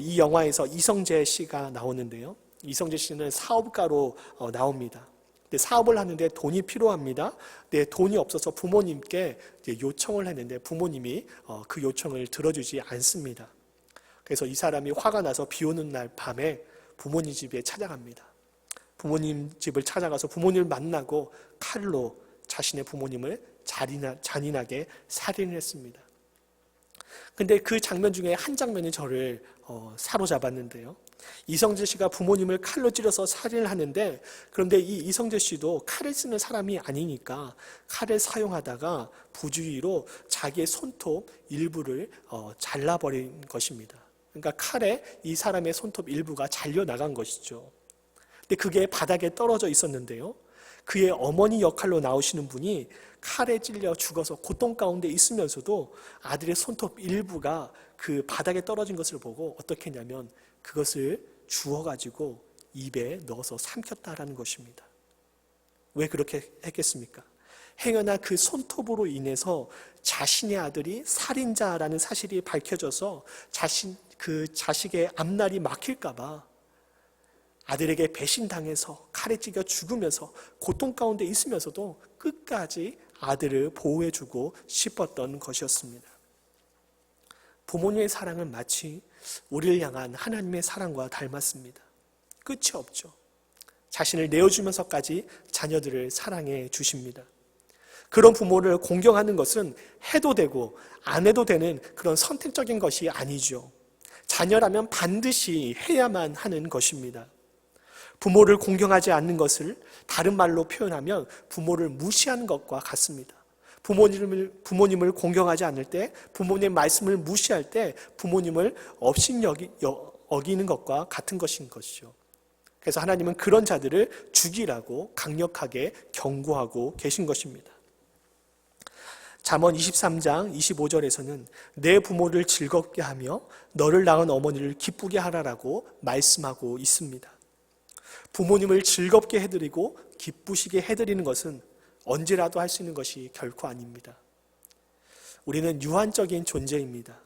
이 영화에서 이성재 씨가 나오는데요. 이성재 씨는 사업가로 나옵니다. 근데 사업을 하는데 돈이 필요합니다. 근데 돈이 없어서 부모님께 요청을 했는데 부모님이 그 요청을 들어주지 않습니다. 그래서 이 사람이 화가 나서 비 오는 날 밤에 부모님 집에 찾아갑니다. 부모님 집을 찾아가서 부모님을 만나고 칼로 자신의 부모님을 잔인하게 살인했습니다. 근데 그 장면 중에 한 장면이 저를 사로잡았는데요. 이성재 씨가 부모님을 칼로 찔러서 살인을 하는데, 그런데 이 이성재 씨도 칼을 쓰는 사람이 아니니까 칼을 사용하다가 부주의로 자기의 손톱 일부를 잘라버린 것입니다. 그러니까 칼에 이 사람의 손톱 일부가 잘려나간 것이죠. 근데 그게 바닥에 떨어져 있었는데요. 그의 어머니 역할로 나오시는 분이 칼에 찔려 죽어서 고통 가운데 있으면서도 아들의 손톱 일부가 그 바닥에 떨어진 것을 보고 어떻게 했냐면 그것을 주워가지고 입에 넣어서 삼켰다라는 것입니다. 왜 그렇게 했겠습니까? 행여나 그 손톱으로 인해서 자신의 아들이 살인자라는 사실이 밝혀져서 그 자식의 앞날이 막힐까봐 아들에게 배신당해서 칼에 찔겨 죽으면서 고통 가운데 있으면서도 끝까지 아들을 보호해주고 싶었던 것이었습니다. 부모님의 사랑은 마치 우리를 향한 하나님의 사랑과 닮았습니다. 끝이 없죠. 자신을 내어주면서까지 자녀들을 사랑해 주십니다. 그런 부모를 공경하는 것은 해도 되고 안 해도 되는 그런 선택적인 것이 아니죠. 자녀라면 반드시 해야만 하는 것입니다. 부모를 공경하지 않는 것을 다른 말로 표현하면 부모를 무시하는 것과 같습니다. 부모님을 공경하지 않을 때, 부모님의 말씀을 무시할 때 부모님을 업신여기는 것과 같은 것인 것이죠. 그래서 하나님은 그런 자들을 죽이라고 강력하게 경고하고 계신 것입니다. 잠언 23장 25절에서는 내 부모를 즐겁게 하며 너를 낳은 어머니를 기쁘게 하라라고 말씀하고 있습니다. 부모님을 즐겁게 해드리고 기쁘시게 해드리는 것은 언제라도 할 수 있는 것이 결코 아닙니다. 우리는 유한적인 존재입니다.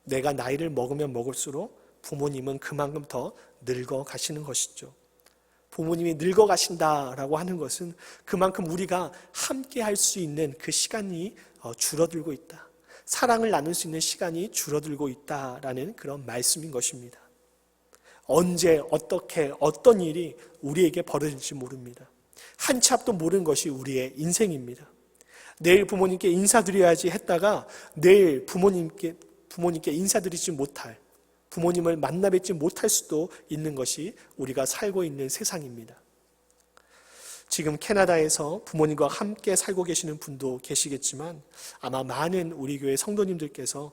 내가 나이를 먹으면 먹을수록 부모님은 그만큼 더 늙어 가시는 것이죠. 부모님이 늙어 가신다라고 하는 것은 그만큼 우리가 함께 할 수 있는 그 시간이 줄어들고 있다. 사랑을 나눌 수 있는 시간이 줄어들고 있다라는 그런 말씀인 것입니다. 언제 어떻게 어떤 일이 우리에게 벌어질지 모릅니다. 한 치 앞도 모르는 것이 우리의 인생입니다. 내일 부모님께 인사드려야지 했다가 내일 부모님께 인사드리지 못할, 부모님을 만나 뵙지 못할 수도 있는 것이 우리가 살고 있는 세상입니다. 지금 캐나다에서 부모님과 함께 살고 계시는 분도 계시겠지만 아마 많은 우리 교회 성도님들께서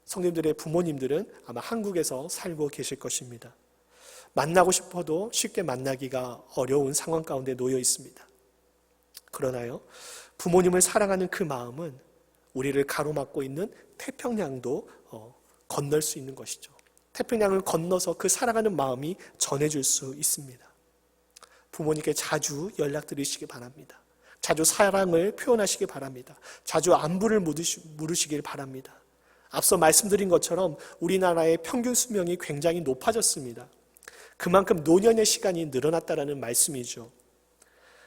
성도님들의 부모님들은 아마 한국에서 살고 계실 것입니다. 만나고 싶어도 쉽게 만나기가 어려운 상황 가운데 놓여 있습니다. 그러나요, 부모님을 사랑하는 그 마음은 우리를 가로막고 있는 태평양도 건널 수 있는 것이죠. 태평양을 건너서 그 사랑하는 마음이 전해질 수 있습니다. 부모님께 자주 연락드리시기 바랍니다. 자주 사랑을 표현하시기 바랍니다. 자주 안부를 물으시길 바랍니다. 앞서 말씀드린 것처럼 우리나라의 평균 수명이 굉장히 높아졌습니다. 그만큼 노년의 시간이 늘어났다는 말씀이죠.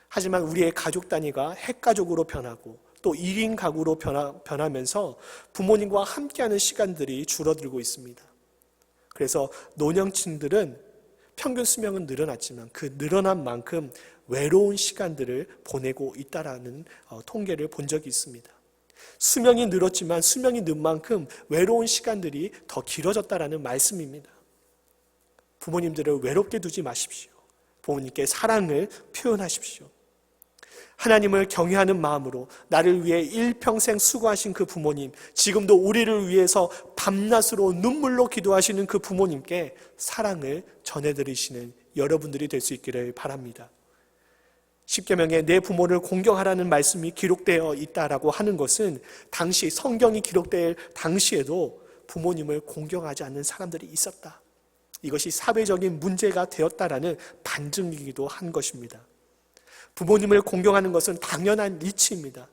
하지만 우리의 가족 단위가 핵가족으로 변하고 또 1인 가구로 변하면서 부모님과 함께하는 시간들이 줄어들고 있습니다. 그래서 노년층들은 평균 수명은 늘어났지만 그 늘어난 만큼 외로운 시간들을 보내고 있다라는 통계를 본 적이 있습니다. 수명이 늘었지만 수명이 는 만큼 외로운 시간들이 더 길어졌다라는 말씀입니다. 부모님들을 외롭게 두지 마십시오. 부모님께 사랑을 표현하십시오. 하나님을 경외하는 마음으로 나를 위해 일평생 수고하신 그 부모님, 지금도 우리를 위해서 밤낮으로 눈물로 기도하시는 그 부모님께 사랑을 전해드리시는 여러분들이 될 수 있기를 바랍니다. 십계명에 내 부모를 공경하라는 말씀이 기록되어 있다라고 하는 것은 당시 성경이 기록될 당시에도 부모님을 공경하지 않는 사람들이 있었다. 이것이 사회적인 문제가 되었다라는 반증이기도 한 것입니다. 부모님을 공경하는 것은 당연한 이치입니다.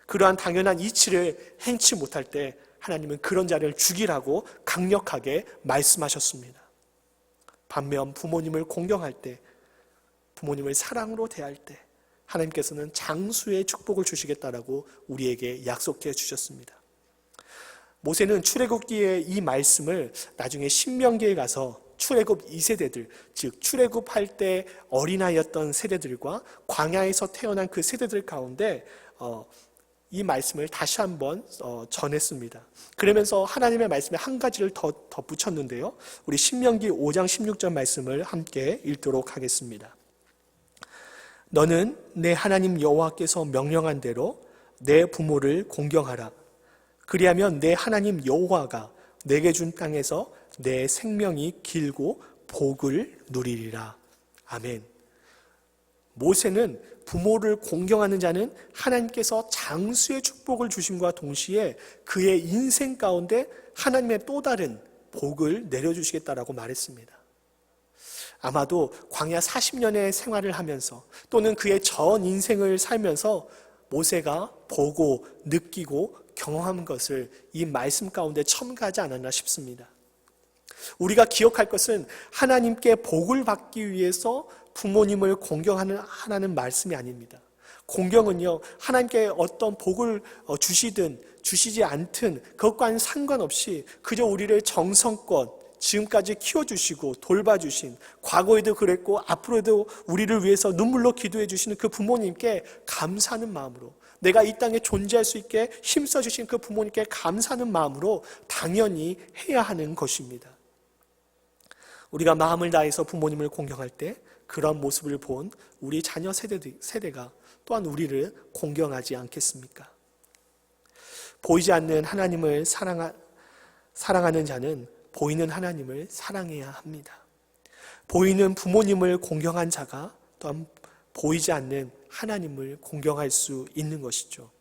그러한 당연한 이치를 행치 못할 때 하나님은 그런 자를 죽이라고 강력하게 말씀하셨습니다. 반면 부모님을 공경할 때, 부모님을 사랑으로 대할 때 하나님께서는 장수의 축복을 주시겠다라고 우리에게 약속해 주셨습니다. 모세는 출애굽기의 이 말씀을 나중에 신명기에 가서 출애굽 2세대들, 즉 출애굽할 때 어린아이였던 세대들과 광야에서 태어난 그 세대들 가운데 이 말씀을 다시 한번 전했습니다. 그러면서 하나님의 말씀에 한 가지를 더 덧붙였는데요. 우리 신명기 5장 16절 말씀을 함께 읽도록 하겠습니다. 너는 내 하나님 여호와께서 명령한 대로 내 부모를 공경하라. 그리하면 내 하나님 여호와가 내게 준 땅에서 내 생명이 길고 복을 누리리라. 아멘. 모세는 부모를 공경하는 자는 하나님께서 장수의 축복을 주심과 동시에 그의 인생 가운데 하나님의 또 다른 복을 내려주시겠다라고 말했습니다. 아마도 광야 40년의 생활을 하면서 또는 그의 전 인생을 살면서 모세가 보고 느끼고 경험한 것을 이 말씀 가운데 첨가하지 않았나 싶습니다. 우리가 기억할 것은 하나님께 복을 받기 위해서 부모님을 공경하는 말씀이 아닙니다. 공경은요, 하나님께 어떤 복을 주시든 주시지 않든 그것과는 상관없이 그저 우리를 정성껏 지금까지 키워주시고 돌봐주신, 과거에도 그랬고 앞으로도 우리를 위해서 눈물로 기도해 주시는 그 부모님께 감사하는 마음으로, 내가 이 땅에 존재할 수 있게 힘써주신 그 부모님께 감사하는 마음으로 당연히 해야 하는 것입니다. 우리가 마음을 다해서 부모님을 공경할 때 그런 모습을 본 우리 자녀 세대가 또한 우리를 공경하지 않겠습니까? 보이지 않는 하나님을 사랑하는 자는 보이는 하나님을 사랑해야 합니다. 보이는 부모님을 공경한 자가 또한 보이지 않는 하나님을 공경할 수 있는 것이죠.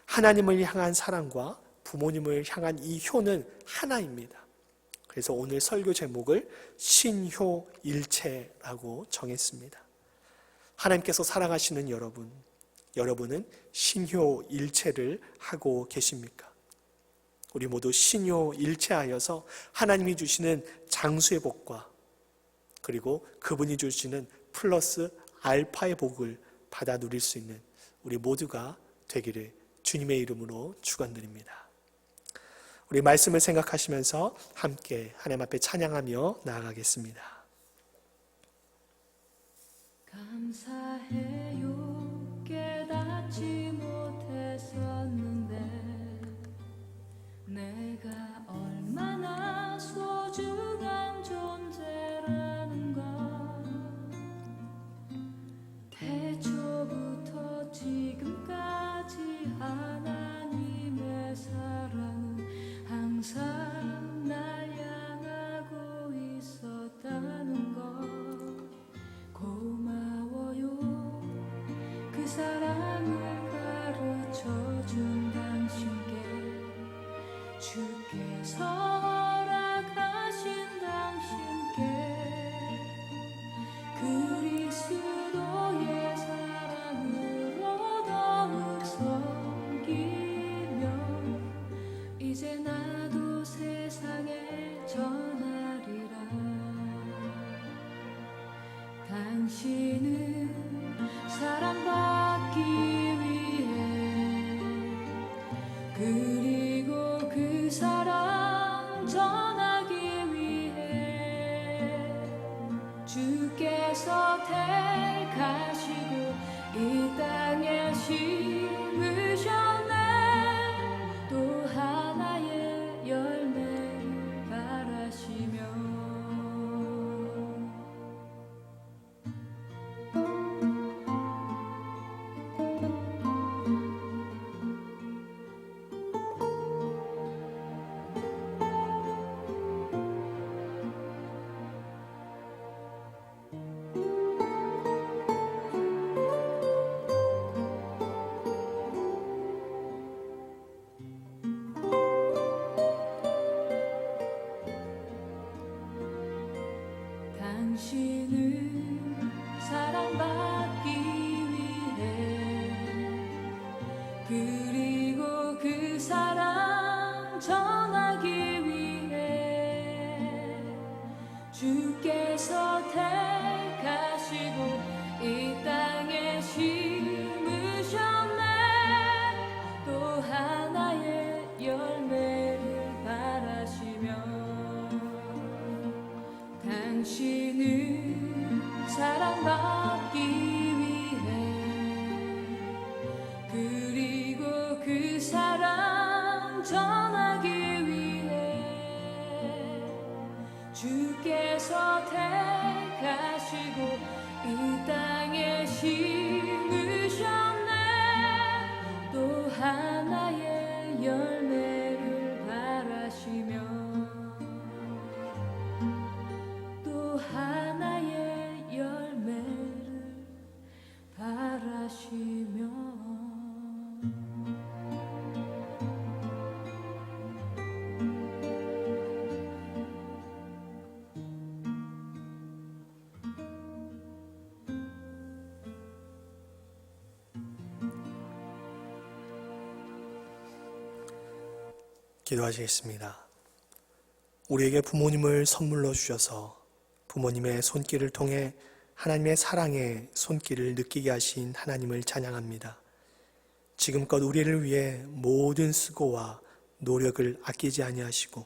하나님을 향한 사랑과 부모님을 향한 이 효는 하나입니다. 그래서 오늘 설교 제목을 신효일체라고 정했습니다. 하나님께서 사랑하시는 여러분은 신효일체를 하고 계십니까? 우리 모두 신효일체하여서 하나님이 주시는 장수의 복과 그리고 그분이 주시는 플러스 알파의 복을 받아 누릴 수 있는 우리 모두가 되기를 주님의 이름으로 축원드립니다. 우리 말씀을 생각하시면서 함께 하나님 앞에 찬양하며 나아가겠습니다. 감사해요. 깨닫지 못했었는데 내가 얼마나 소중한 존재라는 걸 태초부터 지금까지 하나님의 사랑은 항상 날 향하고 있었다는 걸 고마워요. 그 사랑을 가르쳐준 당신께 주께서 허락하신 당신께 그리스도의 사랑으로 더욱 섬기며 이제 나도 세상에 전하리라. 당신은 사랑받기 위해 그리고 그 사랑 전하기 위해 주께서 택하시고 이 땅에 심으셨네. 또 하나의 열매를 바라시며 당신은 사랑받기 위해 그리고 그 사랑 전하기 위해 주께서 택하시고 이 땅에 심으셨네. 또 하나의 열매를 바라시며 당신은 사랑받기 위해 그리고 주께서 택하시고 이 땅에 심으셨네. 또 하나의 열매를 바라시며 또 하나의 열매를 바라시며 기도하시겠습니다. 우리에게 부모님을 선물로 주셔서 부모님의 손길을 통해 하나님의 사랑의 손길을 느끼게 하신 하나님을 찬양합니다. 지금껏 우리를 위해 모든 수고와 노력을 아끼지 아니하시고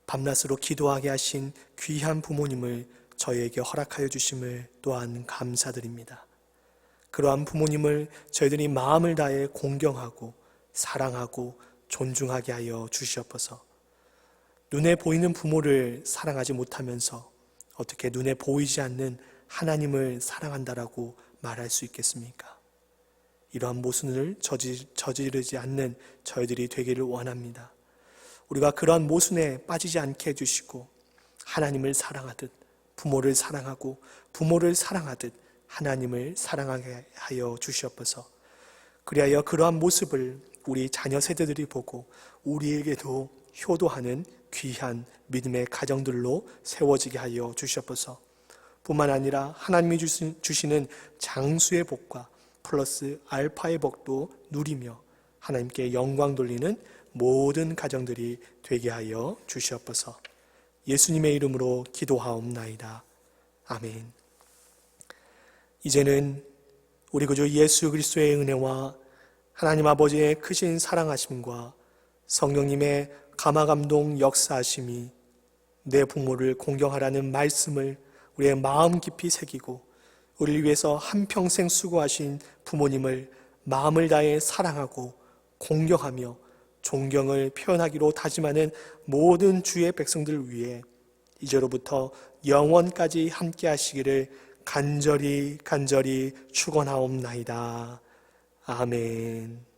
밤낮으로 기도하게 하신 귀한 부모님을 저희에게 허락하여 주심을 또한 감사드립니다. 그러한 부모님을 저희들이 마음을 다해 공경하고 사랑하고 존중하게 하여 주시옵소서. 눈에 보이는 부모를 사랑하지 못하면서 어떻게 눈에 보이지 않는 하나님을 사랑한다라고 말할 수 있겠습니까? 이러한 모순을 저지르지 않는 저희들이 되기를 원합니다. 우리가 그러한 모순에 빠지지 않게 해주시고 하나님을 사랑하듯 부모를 사랑하고 부모를 사랑하듯 하나님을 사랑하게 하여 주시옵소서. 그리하여 그러한 모습을 우리 자녀 세대들이 보고 우리에게도 효도하는 귀한 믿음의 가정들로 세워지게 하여 주시옵소서. 뿐만 아니라 하나님이 주시는 장수의 복과 플러스 알파의 복도 누리며 하나님께 영광 돌리는 모든 가정들이 되게 하여 주시옵소서. 예수님의 이름으로 기도하옵나이다. 아멘. 이제는 우리 구주 예수 그리스도의 은혜와 하나님 아버지의 크신 사랑하심과 성령님의 감화감동 역사하심이 내 부모를 공경하라는 말씀을 우리의 마음 깊이 새기고 우리를 위해서 한평생 수고하신 부모님을 마음을 다해 사랑하고 공경하며 존경을 표현하기로 다짐하는 모든 주의 백성들을 위해 이제로부터 영원까지 함께 하시기를 간절히 축원하옵나이다. 아멘.